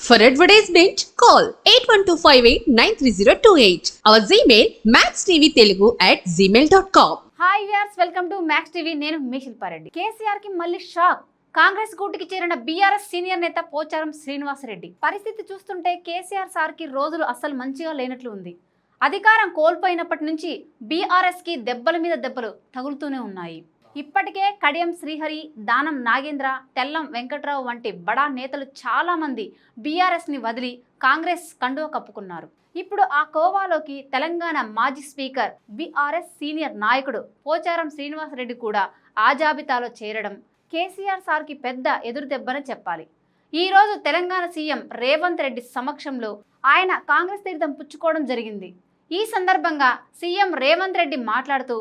For advertisement, call 8125893028. Our Gmail maxtvtelugu@gmail.com. Hi viewers, welcome to max TV. నేను మీ శిల్పారెడ్డి. కేసీఆర్ కి మళ్ళీ shock. Congress గూటికి చేరిన బీఆర్ఎస్ సీనియర్ నేత పోచారం శ్రీనివాసరెడ్డి. పరిస్థితి చూస్తుంటే కేసీఆర్ సార్ కి రోజులు అస్సలు మంచిగా లేనట్లు ఉంది. అధికారం కోల్పోయినప్పటి నుంచి బీఆర్ఎస్ కి దెబ్బల మీద దెబ్బలు తగులుతూనే ఉన్నాయి. ఇప్పటికే కడియం శ్రీహరి, దానం నాగేంద్ర, తెల్లం వెంకట్రావు వంటి బడా నేతలు చాలా మంది బీఆర్ఎస్ని వదిలి కాంగ్రెస్ కండువ కప్పుకున్నారు. ఇప్పుడు ఆ కోవాలోకి తెలంగాణ మాజీ స్పీకర్, బీఆర్ఎస్ సీనియర్ నాయకుడు పోచారం శ్రీనివాసరెడ్డి కూడా ఆ జాబితాలో చేరడం కేసీఆర్ సార్కి పెద్ద ఎదురుదెబ్బని చెప్పాలి. ఈరోజు తెలంగాణ సీఎం రేవంత్ రెడ్డి సమక్షంలో ఆయన కాంగ్రెస్ తీర్థం పుచ్చుకోవడం జరిగింది. ఈ సందర్భంగా సీఎం రేవంత్ రెడ్డి మాట్లాడుతూ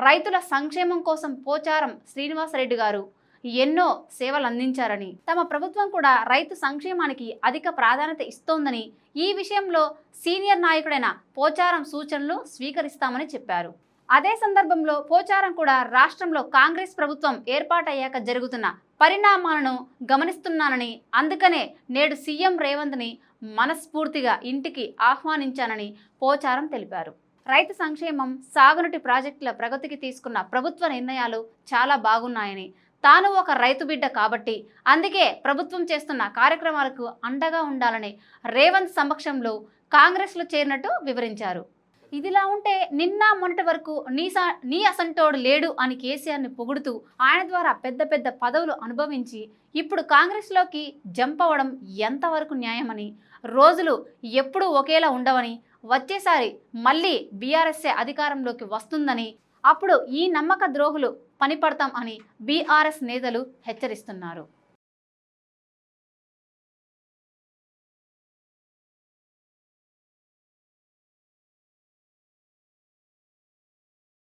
రైతుల సంక్షేమం కోసం పోచారం శ్రీనివాసరెడ్డి గారు ఎన్నో సేవలు అందించారని, తమ ప్రభుత్వం కూడా రైతు సంక్షేమానికి అధిక ప్రాధాన్యత ఇస్తోందని, ఈ విషయంలో సీనియర్ నాయకుడైన పోచారం సూచనలు స్వీకరిస్తామని చెప్పారు. అదే సందర్భంలో పోచారం కూడా రాష్ట్రంలో కాంగ్రెస్ ప్రభుత్వం ఏర్పాటయ్యాక జరుగుతున్న పరిణామాలను గమనిస్తున్నానని, అందుకనే నేడు సీఎం రేవంత్ని మనస్ఫూర్తిగా ఇంటికి ఆహ్వానించానని పోచారం తెలిపారు. రైతు సంక్షేమం, సాగునీటి ప్రాజెక్టుల ప్రగతికి తీసుకున్న ప్రభుత్వ నిర్ణయాలు చాలా బాగున్నాయని, తాను ఒక రైతు బిడ్డ కాబట్టి అందుకే ప్రభుత్వం చేస్తున్న కార్యక్రమాలకు అండగా ఉండాలని రేవంత్ సమక్షంలో కాంగ్రెస్లో చేరినట్టు వివరించారు. ఇదిలా ఉంటే నిన్న మొన్నటి వరకు నీ అసంటోడు లేడు అని కేసీఆర్ని పొగుడుతూ ఆయన ద్వారా పెద్ద పెద్ద పదవులు అనుభవించి ఇప్పుడు కాంగ్రెస్లోకి జంప్ అవ్వడం ఎంతవరకు న్యాయమని, రోజులు ఎప్పుడూ ఒకేలా ఉండవని, వచ్చేసారి మళ్ళీ బీఆర్ఎస్ఏ అధికారంలోకి వస్తుందని, అప్పుడు ఈ నమ్మక ద్రోహులు పనిపడతాం అని బీఆర్ఎస్ నేతలు హెచ్చరిస్తున్నారు.